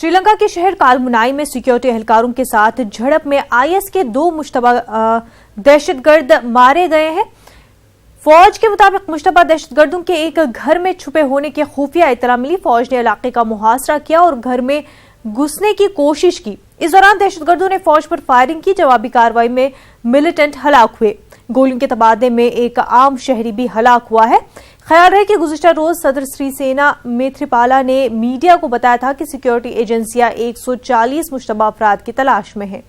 श्रीलंका के शहर कालमुनाई में सिक्योरिटी एहलकारों के साथ झड़प में आईएस के 2 मुश्तबा दहशतगर्द मारे गए हैं। फौज के मुताबिक मुश्तबा दहशतगर्दों के एक घर में छुपे होने की खुफिया इत्तला मिली। फौज ने इलाके का मुहासरा किया और घर में घुसने की कोशिश की। इस दौरान दहशतगर्दों ने फौज पर फायरिंग की। जवाबी कार्रवाई में मिलिटेंट हलाक हुए। गोलियों के तबादले में एक आम शहरी भी हलाक हुआ है। ख्याल रहे कि गुज़िश्ता रोज सदर सिरिसेना मैत्रीपाला ने मीडिया को बताया था कि सिक्योरिटी एजेंसियां 140 मुश्तबा अफराद की तलाश में हैं।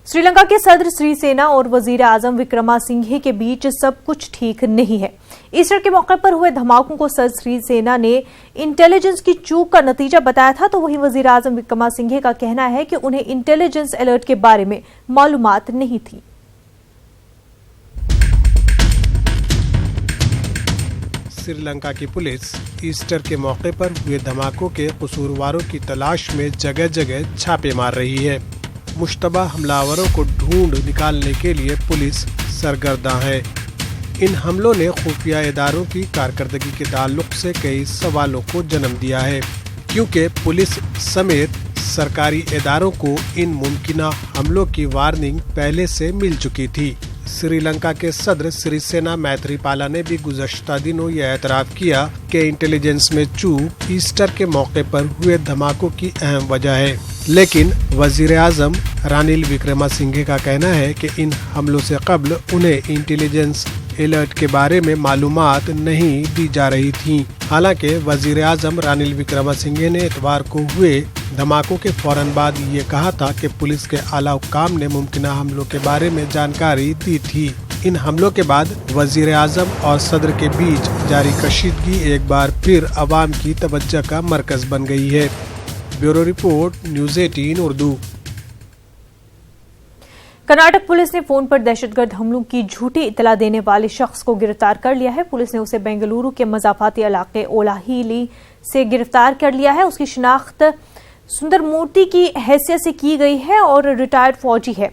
श्रीलंका के सदर सिरिसेना और वजीर आजम विक्रमासिंघे के बीच सब कुछ ठीक नहीं है। ईस्टर के मौके पर हुए धमाकों को सदर सिरिसेना ने इंटेलिजेंस की चूक का नतीजा बताया था, तो वहीं वजीर आजम विक्रमासिंघे का कहना है कि उन्हें इंटेलिजेंस अलर्ट के बारे में मालूमात नहीं थी। श्रीलंका की पुलिस ईस्टर के मौके पर हुए धमाकों के कसूरवारों की तलाश में जगह जगह छापे मार रही है। मुश्तबा हमलावरों को ढूंढ निकालने के लिए पुलिस सरगर्दा है। इन हमलों ने खुफिया इदारों की कारकर्दगी के ताल्लुक से कई सवालों को जन्म दिया है, क्योंकि पुलिस समेत सरकारी इदारों को इन मुमकिना हमलों की वार्निंग पहले से मिल चुकी थी। श्रीलंका के सदर सिरिसेना मैत्रीपाला ने भी गुज़श्ता दिनों यह एतराफ़ किया कि इंटेलिजेंस में चूक ईस्टर के मौके पर हुए धमाकों की अहम वजह है, लेकिन वजीर आजम रानिल विक्रमासिंघे का कहना है कि इन हमलों से कब्ल उन्हें इंटेलिजेंस अलर्ट के बारे में मालूमात नहीं दी जा रही थी। हालांकि वजीर आजम रानिल विक्रमासिंघे ने इतवार को हुए धमाकों के फौरन बाद ये कहा था कि पुलिस के आला हुक्काम ने मुमकिन हमलों के बारे में जानकारी दी थी। इन हमलों के बाद वजीर आजम और सदर के बीच जारी कशीदगी एक बार फिर अवाम की तवज्जो का मरकज बन गई है। Bureau report, news 18 Urdu. Karnataka police ने फोन पर दहशतगर्द हमलों की झूठी इतला देने वाले शख्स को गिरफ्तार कर लिया है। पुलिस ने उसे बेंगलुरु के मजाफाती इलाके ओलाहिली से गिरफ्तार कर लिया है। उसकी शिनाख्त सुंदर मूर्ति की हैसियत से की गई है और रिटायर्ड फौजी है।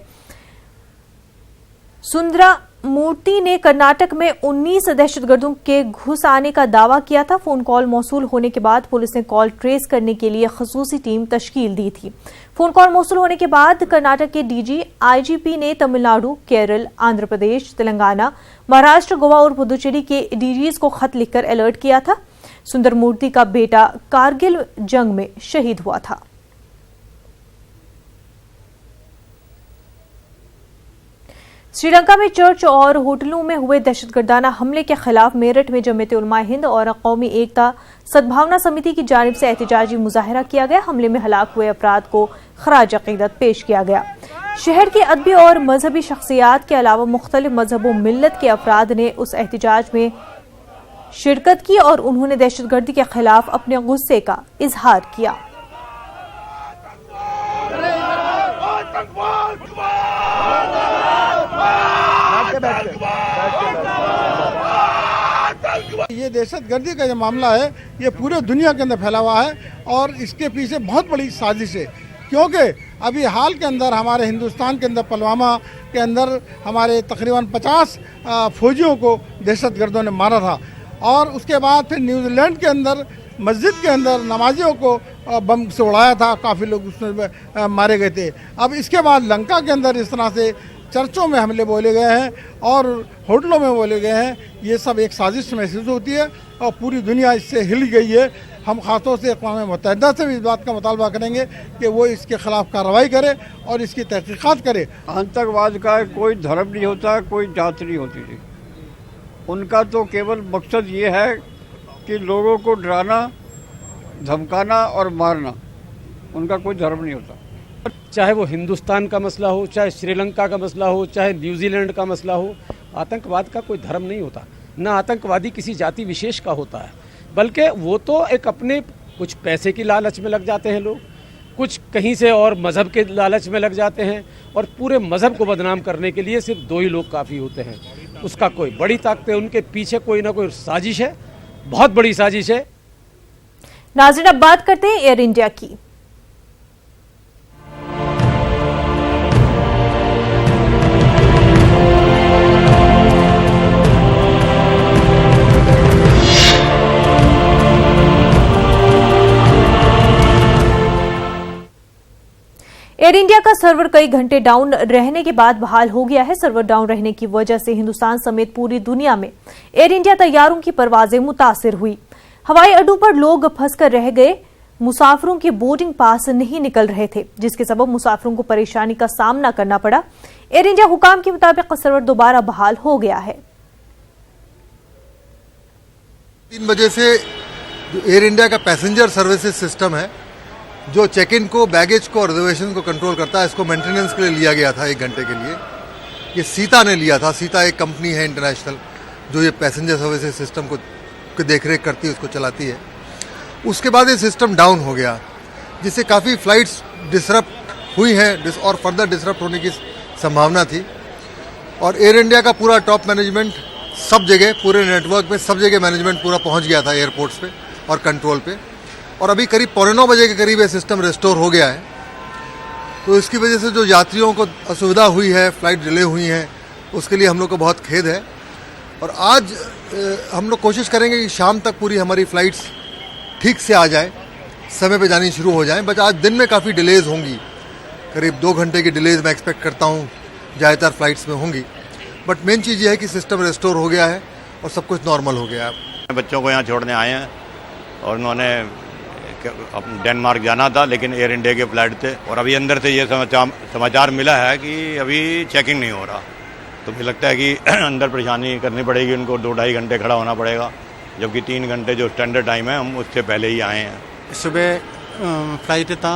सुंदरा मूर्ति ने कर्नाटक में 19 दहशतगर्दों के घुस आने का दावा किया था। फोन कॉल मौसूल होने के बाद पुलिस ने कॉल ट्रेस करने के लिए खसूसी टीम तश्कील दी थी। फोन कॉल मौसूल होने के बाद कर्नाटक के डीजी आईजीपी ने तमिलनाडु, केरल, आंध्र प्रदेश, तेलंगाना, महाराष्ट्र, गोवा और पुदुचेरी के डीजीज को खत लिखकर अलर्ट किया था। सुंदर मूर्ति का बेटा कारगिल जंग में शहीद हुआ था। श्रीलंका में चर्च और होटलों में हुए दहशतगर्दाना हमले के खिलाफ मेरठ में जमीयत उलमा हिंद और कौमी एकता सद्भावना समिति की जानिब से एहतजाजी मुजाहरा किया गया। हमले में हलाक हुए अफराद को खराज अकीदत पेश किया गया। शहर के अदबी और मजहबी शख्सियात के अलावा मुख्तलिफ मजहब व मिल्लत के अफराद ने उस एहतजाज में शिरकत की और उन्होंने दहशतगर्दी के खिलाफ अपने गुस्से का इजहार किया। ये दहशतगर्दी का जो मामला है ये पूरे दुनिया के अंदर फैला हुआ है और इसके पीछे बहुत बड़ी साजिश है, क्योंकि अभी हाल के अंदर हमारे हिंदुस्तान के अंदर पुलवामा के अंदर हमारे तकरीबन 50 फौजियों को दहशतगर्दों ने मारा था और उसके बाद फिर न्यूजीलैंड के अंदर मस्जिद के अंदर नमाजियों को बम से उड़ाया था, काफ़ी लोग उसमें मारे गए थे। अब इसके बाद लंका के अंदर इस तरह से चर्चों में हमले बोले गए हैं और होटलों में बोले गए हैं। ये सब एक साजिश महसूस होती है और पूरी दुनिया इससे हिल गई है। हम खासतौर से अक़वाम मुत्तहिदा से भी इस बात का मुतालबा करेंगे कि वो इसके खिलाफ कार्रवाई करे और इसकी तहकीक़ात करे। आतंकवाद का कोई धर्म नहीं होता, कोई जात नहीं होती थी। उनका तो केवल मकसद ये है कि लोगों को डराना, धमकाना और मारना। उनका कोई धर्म नहीं होता। चाहे वो हिंदुस्तान का मसला हो, चाहे श्रीलंका का मसला हो, चाहे न्यूजीलैंड का मसला हो, आतंकवाद का कोई धर्म नहीं होता। ना आतंकवादी किसी जाति विशेष का होता है, बल्कि वो तो एक अपने कुछ पैसे की लालच में लग जाते हैं लोग, कुछ कहीं से और मज़हब के लालच में लग जाते हैं और पूरे मज़हब को बदनाम करने के लिए सिर्फ 2 ही लोग काफ़ी होते हैं। उसका कोई बड़ी ताकत है, उनके पीछे कोई ना कोई साजिश है, बहुत बड़ी साजिश है। नाज़रीन, अब बात करते हैं एयर इंडिया की। एयर इंडिया का सर्वर कई घंटे डाउन रहने के बाद बहाल हो गया है। सर्वर डाउन रहने की वजह से हिंदुस्तान समेत पूरी दुनिया में एयर इंडिया तैयारों की परवाजें मुतासिर हुई। हवाई अड्डों पर लोग फंसकर रह गए। मुसाफिरों के बोर्डिंग पास नहीं निकल रहे थे, जिसके सबब मुसाफिरों को परेशानी का सामना करना पड़ा। एयर इंडिया हुकाम के मुताबिक सर्वर दोबारा बहाल हो गया है। 3 बजे से जो एयर इंडिया का पैसेंजर सर्विसेज सिस्टम है, जो चेक इन को, बैगेज को और रिजर्वेशन को कंट्रोल करता है, इसको मेंटेनेंस के लिए लिया गया था 1 घंटे के लिए। ये सीता ने लिया था। सीता एक कंपनी है इंटरनेशनल जो ये पैसेंजर सर्विसेज सिस्टम को देखरेख करती है, उसको चलाती है। उसके बाद ये सिस्टम डाउन हो गया, जिससे काफ़ी फ्लाइट्स डिसरप्ट हुई हैं और फर्दर डिसरप्ट होने की संभावना थी। और एयर इंडिया का पूरा टॉप मैनेजमेंट सब जगह, पूरे नेटवर्क में सब जगह मैनेजमेंट पूरा पहुंच गया था एयरपोर्ट्स पे और कंट्रोल पे। और अभी करीब 8:45 बजे के करीब ये सिस्टम रिस्टोर हो गया है। तो इसकी वजह से जो यात्रियों को असुविधा हुई है, फ्लाइट डिले हुई हैं, उसके लिए हम लोग को बहुत खेद है। और आज हम लोग कोशिश करेंगे कि शाम तक पूरी हमारी फ़्लाइट्स ठीक से आ जाए, समय पे जानी शुरू हो जाएं। बट आज दिन में काफ़ी डिलेज़ होंगी, करीब 2 घंटे की डिलेज़ मैं एक्सपेक्ट करता हूँ ज़्यादातर फ्लाइट्स में होंगी। बट मेन चीज़ ये है कि सिस्टम रिस्टोर हो गया है और सब कुछ नॉर्मल हो गया है। बच्चों को यहाँ छोड़ने आए हैं और उन्होंने डेनमार्क जाना था, लेकिन एयर इंडिया के फ्लाइट थे। और अभी अंदर से ये समाचार मिला है कि अभी चेकिंग नहीं हो रहा। तो मुझे लगता है कि अंदर परेशानी करनी पड़ेगी, उनको 2-2.5 घंटे खड़ा होना पड़ेगा, जबकि 3 घंटे जो स्टैंडर्ड टाइम है हम उससे पहले ही आए हैं। सुबह फ्लाइट था,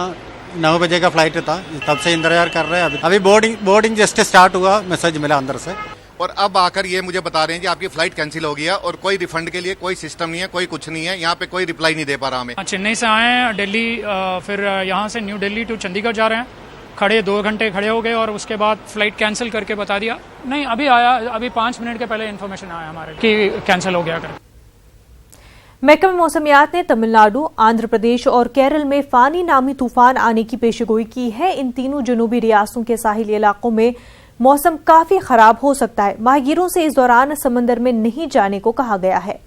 9 बजे का फ्लाइट था, तब से इंतजार कर रहे हैं। अभी बोर्डिंग जस्ट स्टार्ट हुआ, मैसेज मिला अंदर से। और अब आकर ये मुझे बता रहे हैं कि आपकी फ्लाइट कैंसिल हो गया और कोई रिफंड के लिए कोई सिस्टम नहीं है, कोई कुछ नहीं है। यहाँ पे कोई रिप्लाई नहीं दे पा रहा हमें। चेन्नई से आए हैं दिल्ली, फिर यहाँ से न्यू दिल्ली टू चंडीगढ़ जा रहे हैं। खड़े 2 घंटे खड़े हो गए और उसके बाद फ्लाइट कैंसिल करके बता दिया। नहीं, अभी आया, अभी 5 मिनट के पहले इन्फॉर्मेशन आया हमारे कि कैंसिल हो गया कर। महकमे मौसमियात ने तमिलनाडु, आंध्र प्रदेश और केरल में फानी नामी तूफान आने की पेशगोई की है। इन तीनों जनूबी रियासतों के साहिली इलाकों में मौसम काफी खराब हो सकता है। माहिगीरों से इस दौरान समंदर में नहीं जाने को कहा गया है।